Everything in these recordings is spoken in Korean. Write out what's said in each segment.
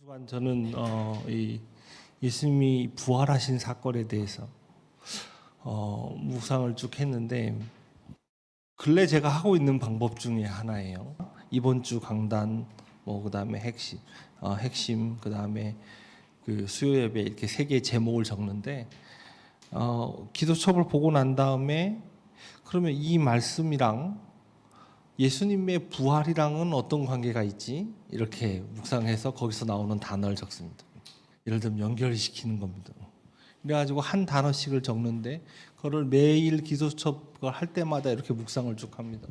주간 저는 이 예수님이 부활하신 사건에 대해서 묵상을 쭉 했는데 근래 제가 하고 있는 방법 중에 하나예요. 이번 주 강단 그다음에 핵심 그다음에 그 수요 예배 이렇게 세 개의 제목을 적는데 기도첩을 보고 난 다음에 그러면 이 말씀이랑 예수님의 부활이랑은 어떤 관계가 있지? 이렇게 묵상해서 거기서 나오는 단어를 적습니다. 예를 들면 연결시키는 겁니다. 그래가지고 한 단어씩을 적는데 그걸 매일 기도첩을 할 때마다 이렇게 묵상을 쭉 합니다.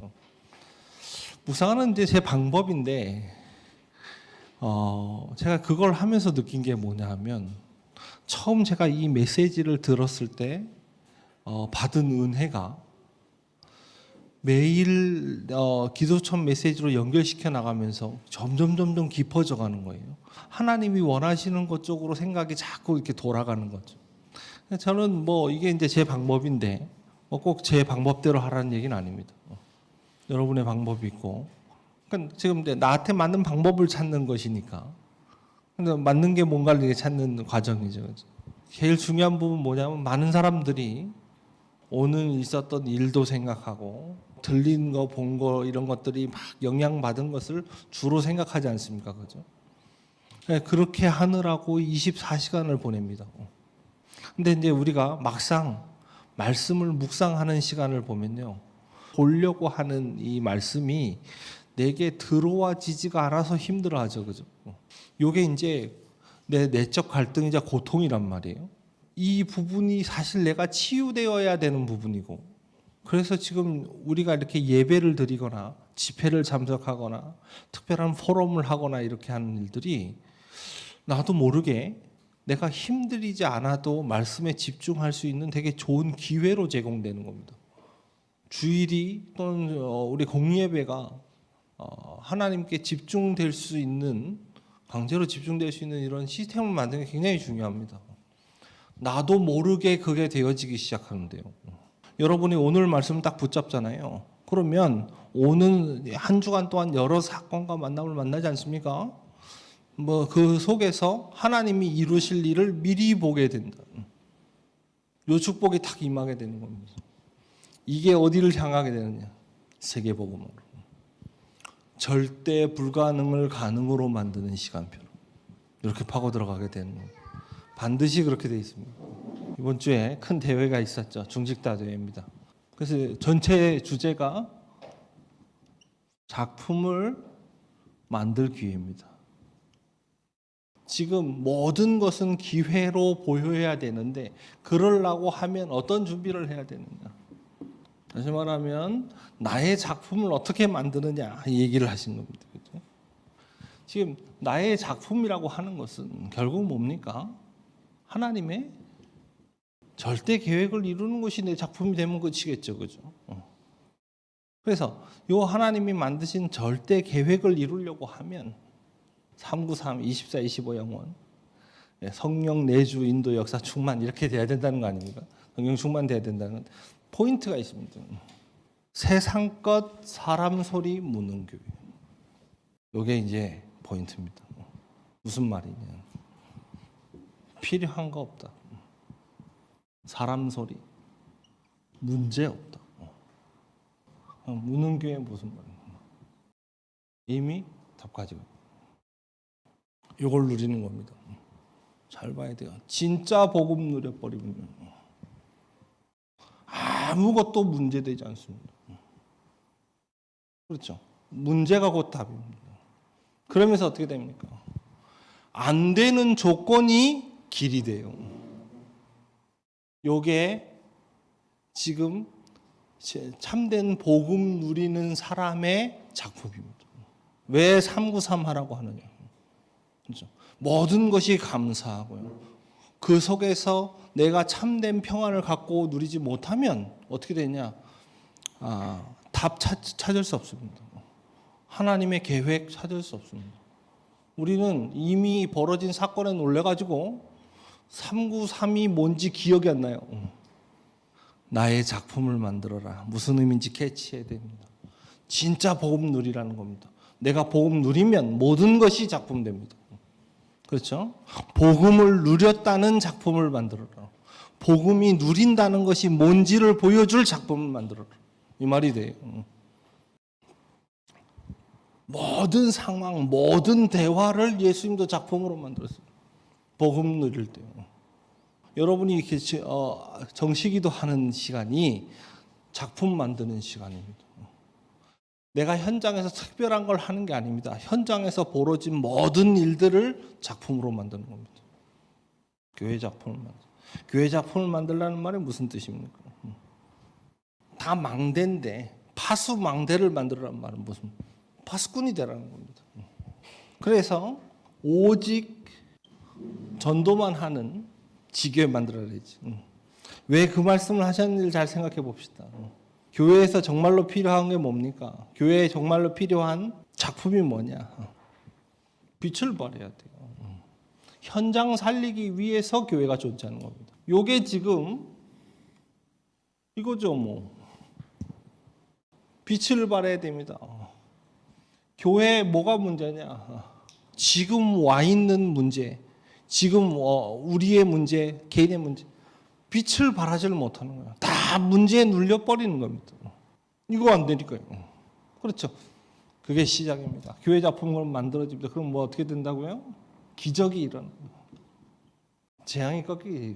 묵상하는 이제 제 방법인데 제가 그걸 하면서 느낀 게 뭐냐 하면 처음 제가 이 메시지를 들었을 때 받은 은혜가 매일 기도첩 메시지로 연결시켜 나가면서 점점 깊어져 가는 거예요. 하나님이 원하시는 것 쪽으로 생각이 자꾸 이렇게 돌아가는 거죠. 저는 이게 이제 제 방법인데 꼭 제 방법대로 하라는 얘기는 아닙니다. 여러분의 방법이 있고, 그러니까 지금 이제 나한테 맞는 방법을 찾는 것이니까. 근데 맞는 게 뭔가를 이렇게 찾는 과정이죠. 제일 중요한 부분 뭐냐면 많은 사람들이 오늘 있었던 일도 생각하고 들린 거, 본 거 이런 것들이 막 영향받은 것을 주로 생각하지 않습니까? 그죠? 그렇게 하느라고 24시간을 보냅니다. 근데 이제 우리가 막상 말씀을 묵상하는 시간을 보면요. 보려고 하는 이 말씀이 내게 들어와지지가 않아서 힘들어하죠. 그죠? 요게 이제 내 내적 갈등이자 고통이란 말이에요. 이 부분이 사실 내가 치유되어야 되는 부분이고, 그래서 지금 우리가 이렇게 예배를 드리거나 집회를 참석하거나 특별한 포럼을 하거나 이렇게 하는 일들이 나도 모르게 내가 힘들이지 않아도 말씀에 집중할 수 있는 되게 좋은 기회로 제공되는 겁니다. 주일이 또는 우리 공예배가 하나님께 집중될 수 있는, 강제로 집중될 수 있는 이런 시스템을 만드는 게 굉장히 중요합니다. 나도 모르게 그게 되어지기 시작하는데요. 여러분이 오늘 말씀 딱 붙잡잖아요. 그러면 오는 한 주간 동안 여러 사건과 만남을 만나지 않습니까? 그 속에서 하나님이 이루실 일을 미리 보게 된다. 요 축복이 딱 임하게 되는 겁니다. 이게 어디를 향하게 되느냐? 세계복음으로. 절대 불가능을 가능으로 만드는 시간표로 이렇게 파고 들어가게 되는 겁니다. 반드시 그렇게 돼 있습니다. 이번 주에 큰 대회가 있었죠. 중직다 대회입니다. 그래서 전체 주제가 작품을 만들 기회입니다. 지금 모든 것은 기회로 보여야 되는데 그러려고 하면 어떤 준비를 해야 되느냐. 다시 말하면 나의 작품을 어떻게 만드느냐 얘기를 하신 겁니다. 그렇죠? 지금 나의 작품이라고 하는 것은 결국 뭡니까? 하나님의 절대 계획을 이루는 것이 내 작품이 되면 끝이겠죠. 그죠? 그래서 요 하나님이 만드신 절대 계획을 이루려고 하면 393, 24, 25 영원, 성령 내주 인도 역사 충만 이렇게 돼야 된다는 거 아닙니까? 성령 충만돼야 된다는 포인트가 있습니다. 세상 것 사람 소리 묻는 교회. 요게 이제 포인트입니다. 무슨 말이냐? 필요한 거 없다. 사람 소리 문제 없다. 묻는 교회 무슨 말이냐? 이미 답 가지고 이걸 누리는 겁니다. 잘 봐야 돼요. 진짜 복음 누려버리면 아무것도 문제되지 않습니다. 그렇죠? 문제가 곧 답입니다. 그러면서 어떻게 됩니까? 안 되는 조건이 길이 돼요. 요게 지금 참된 복음 누리는 사람의 작품입니다. 왜 393 하라고 하느냐? 그렇죠? 모든 것이 감사하고요. 그 속에서 내가 참된 평안을 갖고 누리지 못하면 어떻게 되냐? 답 찾을 수 없습니다. 하나님의 계획 찾을 수 없습니다. 우리는 이미 벌어진 사건에 놀래가지고 393이 뭔지 기억이 안 나요. 나의 작품을 만들어라. 무슨 의미인지 캐치해야 됩니다. 진짜 복음 누리라는 겁니다. 내가 복음 누리면 모든 것이 작품 됩니다. 그렇죠? 복음을 누렸다는 작품을 만들어라. 복음이 누린다는 것이 뭔지를 보여줄 작품을 만들어라. 이 말이 돼요. 모든 상황, 모든 대화를 예수님도 작품으로 만들었어요. 복음 누릴 때. 여러분이 이렇게 정식기도 하는 시간이 작품 만드는 시간입니다. 내가 현장에서 특별한 걸 하는 게 아닙니다. 현장에서 벌어진 모든 일들을 작품으로 만드는 겁니다. 교회 작품을 교회 작품을 만들라는 말이 무슨 뜻입니까? 다 망대인데 파수 망대를 만들라는 말은 무슨 파수꾼이 되라는 겁니다. 그래서 오직 전도만 하는 지교회 만들어야지. 왜 그 말씀을 하셨는지 잘 생각해 봅시다. 교회에서 정말로 필요한 게 뭡니까? 교회에 정말로 필요한 작품이 뭐냐? 빛을 발해야 돼요. 현장 살리기 위해서 교회가 존재하는 겁니다. 요게 지금 이거죠, 뭐. 빛을 발해야 됩니다. 교회에 뭐가 문제냐? 지금 와 있는 문제, 지금 우리의 문제, 개인의 문제, 빛을 발하지를 못하는 거예요. 다 문제에 눌려버리는 겁니다. 이거 안 되니까요. 그렇죠. 그게 시작입니다. 교회 작품으로 만들어집니다. 그럼 뭐 어떻게 된다고요? 기적이 일어납니다. 재앙이 꺾이게.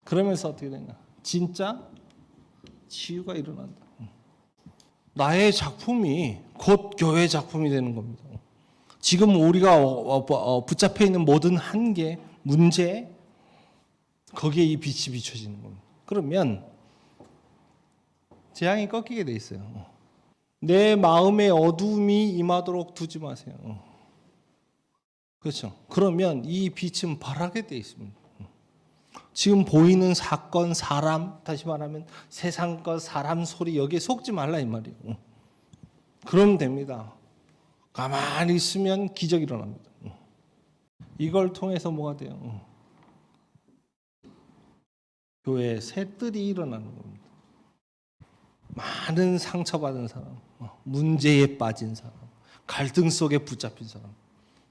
그러면서 어떻게 되냐? 진짜 치유가 일어난다. 나의 작품이 곧 교회 작품이 되는 겁니다. 지금 우리가 붙잡혀 있는 모든 한계, 문제, 거기에 이 빛이 비춰지는 겁니다. 그러면 재앙이 꺾이게 돼 있어요. 내 마음에 어둠이 임하도록 두지 마세요. 그렇죠. 그러면 이 빛은 발하게 돼 있습니다. 지금 보이는 사건, 사람, 다시 말하면 세상 것, 사람 소리 여기에 속지 말라 이 말이에요. 그러면 됩니다. 가만히 있으면 기적이 일어납니다. 이걸 통해서 뭐가 돼요? 교회에 새들이 일어나는 겁니다. 많은 상처받은 사람, 문제에 빠진 사람, 갈등 속에 붙잡힌 사람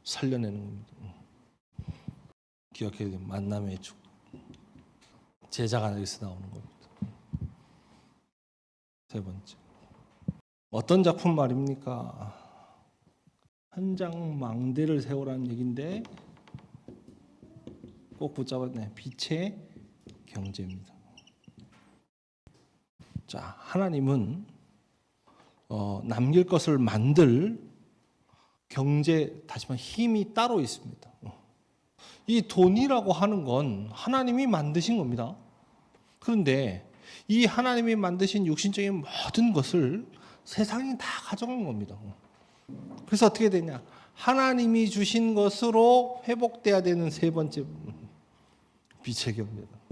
살려내는 겁니다. 기억해야 돼요. 만남의 축복. 제자가 여기서 나오는 겁니다. 세 번째. 어떤 작품 말입니까? 현장 망대를 세우라는 얘기인데 꼭 붙잡았네. 빛의 경제입니다. 자, 하나님은 남길 것을 만들 경제, 다시 말해 힘이 따로 있습니다. 이 돈이라고 하는 건 하나님이 만드신 겁니다. 그런데 이 하나님이 만드신 육신적인 모든 것을 세상이 다 가져간 겁니다. 그래서 어떻게 되냐? 하나님이 주신 것으로 회복돼야 되는 세 번째 빛의 경제다.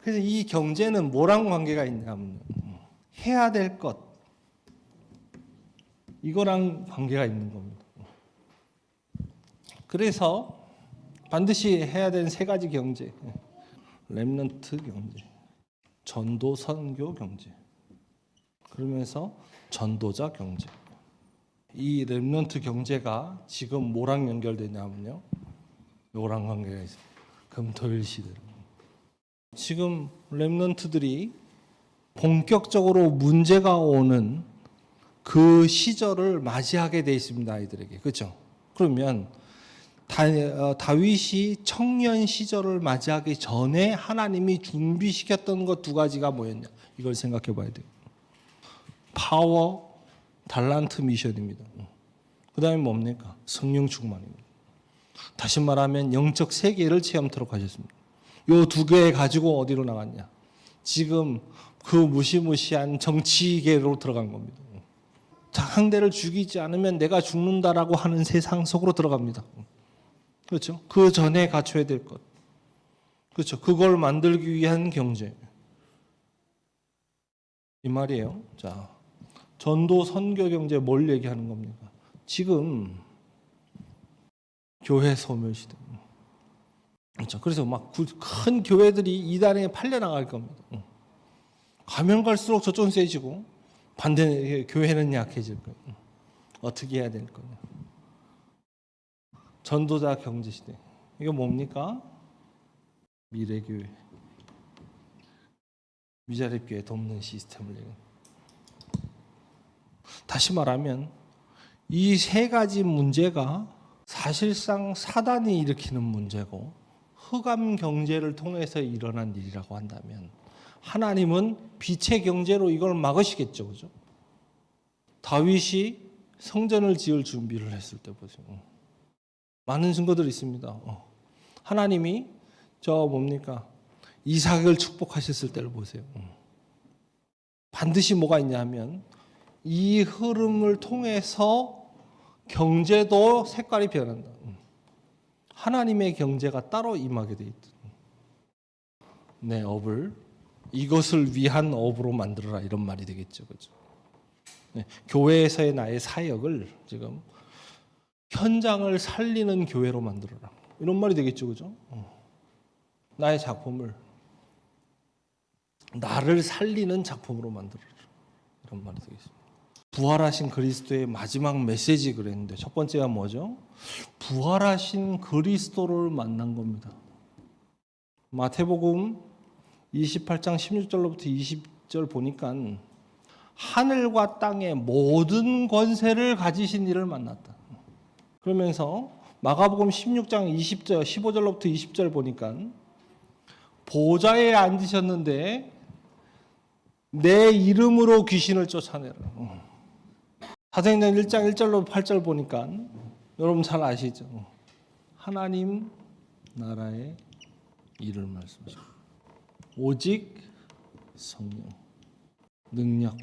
그래서 이 경제는 뭐랑 관계가 있냐면 해야 될 것, 이거랑 관계가 있는 겁니다. 그래서 반드시 해야 되는 세 가지 경제, 렘넌트 경제, 전도 선교 경제, 그러면서 전도자 경제. 이 렘넌트 경제가 지금 뭐랑 연결되냐면요, 요거랑 관계가 있습니다. 금토일 시대. 지금 렘넌트들이 본격적으로 문제가 오는 그 시절을 맞이하게 돼 있습니다. 아이들에게. 그렇죠? 그러면 다윗이 청년 시절을 맞이하기 전에 하나님이 준비시켰던 것 두 가지가 뭐였냐? 이걸 생각해 봐야 돼요. 파워, 달란트 미션입니다. 그 다음에 뭡니까? 성령 충만입니다. 다시 말하면 영적 세계를 체험토록 하셨습니다. 요 두 개 가지고 어디로 나갔냐? 지금 그 무시무시한 정치계로 들어간 겁니다. 상대를 죽이지 않으면 내가 죽는다라고 하는 세상 속으로 들어갑니다. 그렇죠? 그 전에 갖춰야 될 것. 그렇죠? 그걸 만들기 위한 경제. 이 말이에요. 자, 전도 선교 경제 뭘 얘기하는 겁니까? 지금 교회 소멸시대. 그렇죠? 그래서 막 큰 교회들이 이단에 팔려 나갈 겁니다. 가면 갈수록 저쪽은 세지고 반대 교회는 약해질 거예요. 어떻게 해야 될 거냐? 전도자 경제시대. 이거 뭡니까? 미래교회. 미자립교회 돕는 시스템을 얘기해요. 다시 말하면 이 세 가지 문제가 사실상 사단이 일으키는 문제고 흑암 경제를 통해서 일어난 일이라고 한다면 하나님은 빛의 경제로 이걸 막으시겠죠. 그죠? 다윗이 성전을 지을 준비를 했을 때 보세요. 많은 증거들이 있습니다. 하나님이 뭡니까? 이삭을 축복하셨을 때를 보세요. 반드시 뭐가 있냐 하면 이 흐름을 통해서 경제도 색깔이 변한다. 하나님의 경제가 따로 임하게 돼 있다. 내 업을 이것을 위한 업으로 만들어라 이런 말이 되겠죠. 그죠? 네, 교회에서의 나의 사역을 지금 현장을 살리는 교회로 만들어라. 이런 말이 되겠죠. 그죠? 나의 작품을 나를 살리는 작품으로 만들어라. 이런 말이 되겠습니다. 부활하신 그리스도의 마지막 메시지 그랬는데 첫 번째가 뭐죠? 부활하신 그리스도를 만난 겁니다. 마태복음 28장 16절로부터 20절 보니까 하늘과 땅의 모든 권세를 가지신 이를 만났다. 그러면서 마가복음 16장 20절, 15절로부터 20절 보니까 보좌에 앉으셨는데 내 이름으로 귀신을 쫓아내라. 사도행전 1장 1절로 8절 보니까 여러분 잘 아시죠? 하나님 나라의 일을 말씀하시고 오직 성령, 능력,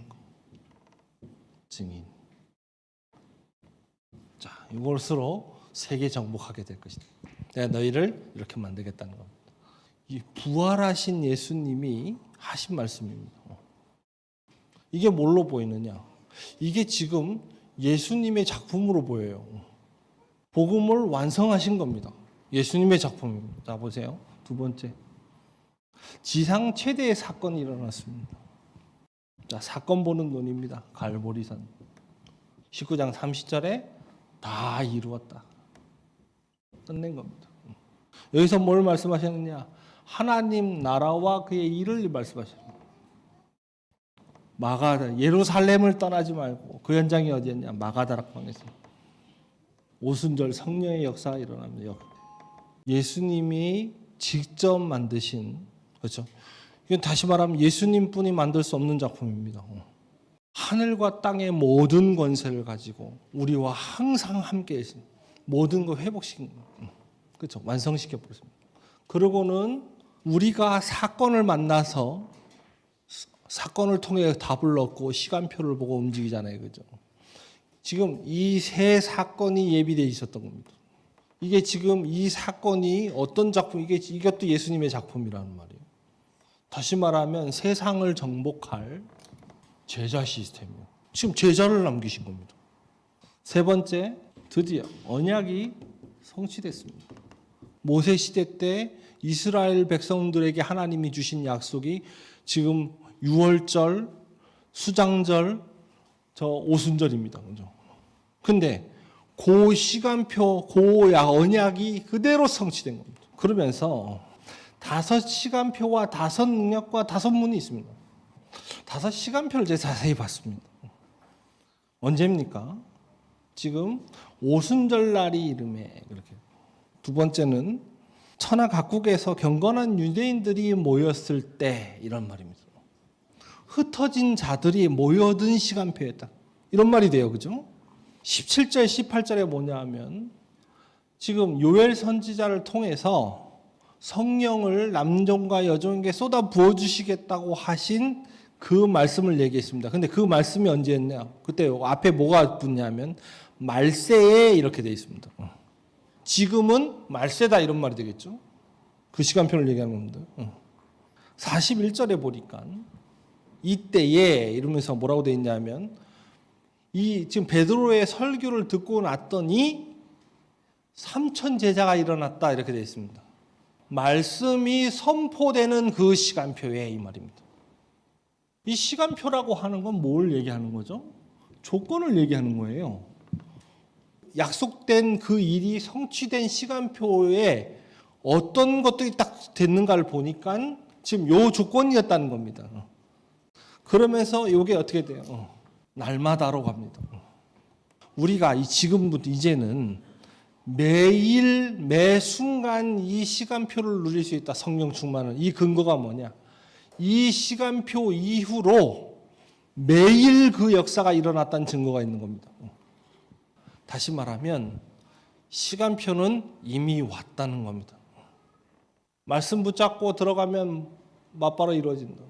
증인. 자, 이것으로 세계 정복하게 될 것이다. 내가 너희를 이렇게 만들겠다는 겁니다. 이 부활하신 예수님이 하신 말씀입니다. 이게 뭘로 보이느냐? 이게 지금 예수님의 작품으로 보여요. 복음을 완성하신 겁니다. 예수님의 작품입니다. 자, 보세요. 두 번째. 지상 최대의 사건이 일어났습니다. 자, 사건 보는 눈입니다. 갈보리산. 19장 30절에 다 이루었다. 끝낸 겁니다. 여기서 뭘 말씀하셨느냐? 하나님 나라와 그의 일을 말씀하셨습니다. 예루살렘을 떠나지 말고 그 현장이 어디였냐? 마가다락방에서 오순절 성령의 역사가 일어납니다. 예수님이 직접 만드신, 그렇죠? 이건 다시 말하면 예수님뿐이 만들 수 없는 작품입니다. 하늘과 땅의 모든 권세를 가지고 우리와 항상 함께 계신 모든 걸 회복시킨, 그렇죠? 완성시켜 버렸습니다. 그러고는 우리가 사건을 만나서 사건을 통해 답을 얻고 시간표를 보고 움직이잖아요. 그죠? 지금 이 세 사건이 예비되어 있었던 겁니다. 이게 지금 이 사건이 어떤 작품, 이것도 예수님의 작품이라는 말이에요. 다시 말하면 세상을 정복할 제자 시스템이에요. 지금 제자를 남기신 겁니다. 세 번째, 드디어 언약이 성취됐습니다. 모세 시대 때 이스라엘 백성들에게 하나님이 주신 약속이 지금 6월절, 수장절, 오순절입니다. 그죠? 근데 그 시간표, 언약이 그대로 성취된 겁니다. 그러면서 5 시간표와 5 능력과 5 문이 있습니다. 5 시간표를 제가 자세히 봤습니다. 언제입니까? 지금 오순절 날이 이름에 그렇게. 두 번째는 천하 각국에서 경건한 유대인들이 모였을 때 이런 말입니다. 흩어진 자들이 모여든 시간표였다. 이런 말이 돼요. 그죠? 17절, 18절에 뭐냐 하면 지금 요엘 선지자를 통해서 성령을 남종과 여종에게 쏟아 부어주시겠다고 하신 그 말씀을 얘기했습니다. 근데 그 말씀이 언제였냐? 그때 앞에 뭐가 붙냐면 말세에 이렇게 되어 있습니다. 지금은 말세다 이런 말이 되겠죠? 그 시간표를 얘기하는 겁니다. 41절에 보니까 이때에 이러면서 뭐라고 되어 있냐면 지금 베드로의 설교를 듣고 났더니 3천 제자가 일어났다 이렇게 되어 있습니다. 말씀이 선포되는 그 시간표에 이 말입니다. 이 시간표라고 하는 건 뭘 얘기하는 거죠? 조건을 얘기하는 거예요. 약속된 그 일이 성취된 시간표에 어떤 것들이 딱 됐는가를 보니까 지금 요 조건이었다는 겁니다. 그러면서 이게 어떻게 돼요? 날마다로 갑니다. 우리가 지금부터 이제는 매일 매 순간 이 시간표를 누릴 수 있다. 성령 충만은 이 근거가 뭐냐? 이 시간표 이후로 매일 그 역사가 일어났다는 증거가 있는 겁니다. 다시 말하면 시간표는 이미 왔다는 겁니다. 말씀 붙잡고 들어가면 맞바로 이루어진다.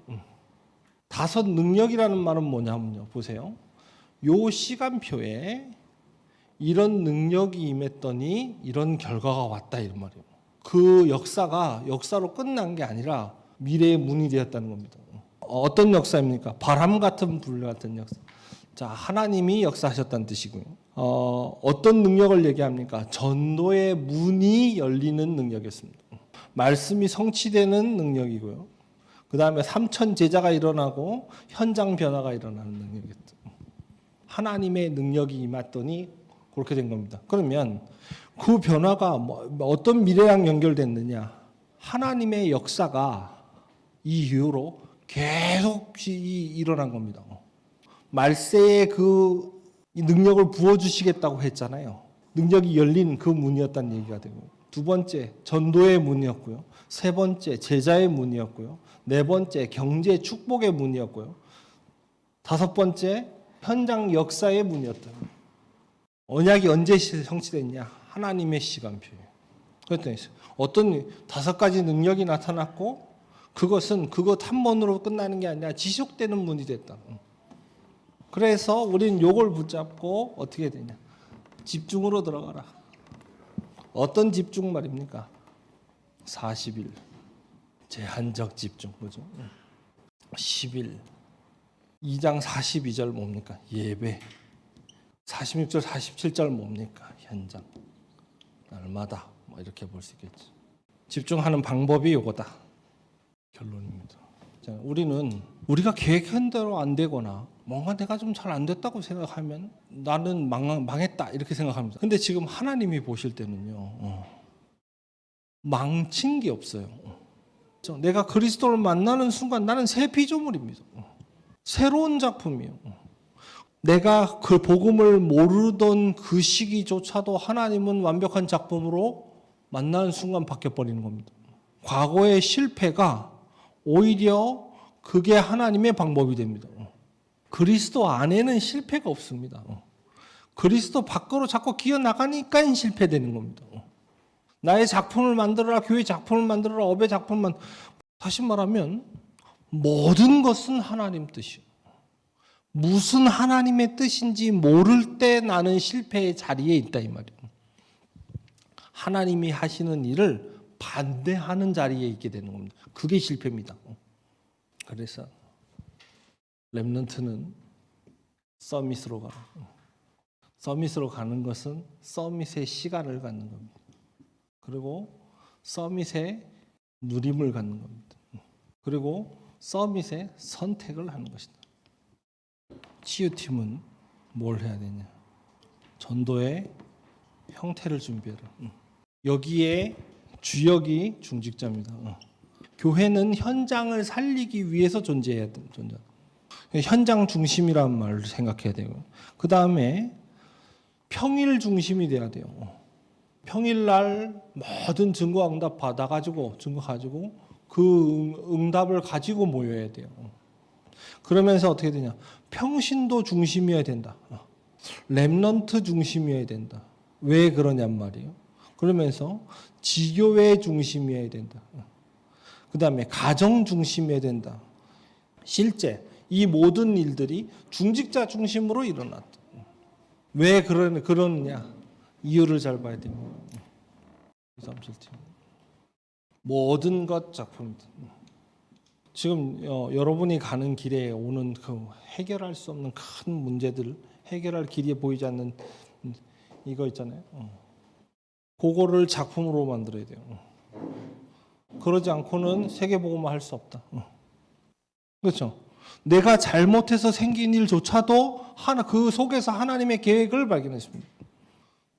5 능력이라는 말은 뭐냐면요. 보세요. 요 시간표에 이런 능력이 임했더니 이런 결과가 왔다 이런 말이에요. 그 역사가 역사로 끝난 게 아니라 미래의 문이 되었다는 겁니다. 어떤 역사입니까? 바람 같은 불 같은 역사. 자, 하나님이 역사하셨다는 뜻이고요. 어떤 능력을 얘기합니까? 전도의 문이 열리는 능력이었습니다. 말씀이 성취되는 능력이고요. 그 다음에 3천 제자가 일어나고 현장 변화가 일어나는 능력이었죠. 하나님의 능력이 임했더니 그렇게 된 겁니다. 그러면 그 변화가 어떤 미래랑 연결됐느냐? 하나님의 역사가 이 이후로 계속 일어난 겁니다. 말세에 그 능력을 부어주시겠다고 했잖아요. 능력이 열린 그 문이었다는 얘기가 되고, 2번째 전도의 문이었고요. 3번째 제자의 문이었고요. 4번째 경제 축복의 문이었고요. 5번째 현장 역사의 문이었다. 언약이 언제 성취됐냐? 하나님의 시간표예요. 그랬더니 어떤 5가지 능력이 나타났고 그것은 그것 한 번으로 끝나는 게 아니라 지속되는 문이 됐다. 그래서 우리는 요걸 붙잡고 어떻게 되냐? 집중으로 들어가라. 어떤 집중 말입니까? 40일. 제한적 집중. 그죠? 10일. 2장 42절 뭡니까? 예배. 46절 47절 뭡니까? 현장. 날마다 뭐 이렇게 볼 수 있겠죠. 집중하는 방법이 요거다. 결론입니다. 자, 우리가 계획한 대로 안 되거나 뭔가 내가 좀 잘 안 됐다고 생각하면 나는 망했다 이렇게 생각합니다. 근데 지금 하나님이 보실 때는요. 망친 게 없어요. 내가 그리스도를 만나는 순간 나는 새 피조물입니다. 새로운 작품이에요. 내가 그 복음을 모르던 그 시기조차도 하나님은 완벽한 작품으로 만나는 순간 바뀌어버리는 겁니다. 과거의 실패가 오히려 그게 하나님의 방법이 됩니다. 그리스도 안에는 실패가 없습니다. 그리스도 밖으로 자꾸 기어나가니까 실패되는 겁니다. 나의 작품을 만들어라, 교회 작품을 만들어라, 업의 작품만. 다시 말하면 모든 것은 하나님 뜻이에요. 무슨 하나님의 뜻인지 모를 때 나는 실패의 자리에 있다 이 말이에요. 하나님이 하시는 일을 반대하는 자리에 있게 되는 겁니다. 그게 실패입니다. 그래서 렘넌트는 서밋으로 가라. 서밋으로 가는 것은 서밋의 시간을 갖는 겁니다. 그리고 서밋의 누림을 갖는 겁니다. 그리고 서밋의 선택을 하는 것이다. 치유팀은 뭘 해야 되냐? 전도의 형태를 준비해라. 여기에 주역이 중직자입니다. 교회는 현장을 살리기 위해서 존재해야 돼. 현장 중심이라는 말을 생각해야 되고, 그 다음에 평일 중심이 돼야 돼요. 평일날 모든 증거응답 받아가지고 증거 가지고 그 응답을 가지고 모여야 돼요. 그러면서 어떻게 되냐? 평신도 중심이어야 된다. 렘넌트 중심이어야 된다. 왜 그러냔 말이에요. 그러면서 지교회 중심이어야 된다. 그 다음에 가정 중심이어야 된다. 실제 이 모든 일들이 중직자 중심으로 일어났다. 왜 그러느냐? 이유를 잘 봐야 됩니다. 237팀. 모든 것 작품입니다. 지금 여러분이 가는 길에 오는 그 해결할 수 없는 큰 문제들, 해결할 길이 보이지 않는 이거 있잖아요. 그거를 작품으로 만들어야 돼요. 그러지 않고는 세계복음화 할 수 없다. 그렇죠? 내가 잘못해서 생긴 일조차도 그 속에서 하나님의 계획을 발견했습니다.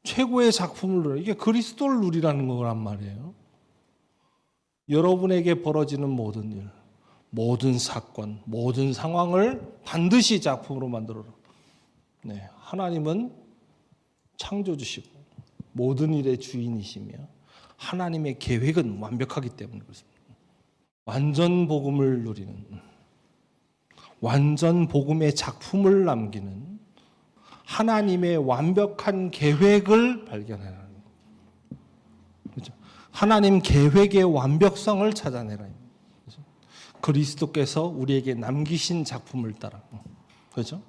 최고의 작품을 누려. 이게 그리스도를 누리라는 거란 말이에요. 여러분에게 벌어지는 모든 일, 모든 사건, 모든 상황을 반드시 작품으로 만들어라. 네, 하나님은 창조주시고 모든 일의 주인이시며 하나님의 계획은 완벽하기 때문에 그렇습니다. 완전 복음을 누리는, 완전 복음의 작품을 남기는 하나님의 완벽한 계획을 발견해라. 그렇죠? 하나님 계획의 완벽성을 찾아내라. 그렇죠? 그리스도께서 우리에게 남기신 작품을 따라, 그렇죠?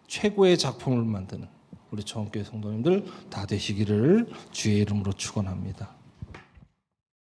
최고의 작품을 만드는 우리 정교회 성도님들 다 되시기를 주의 이름으로 축원합니다.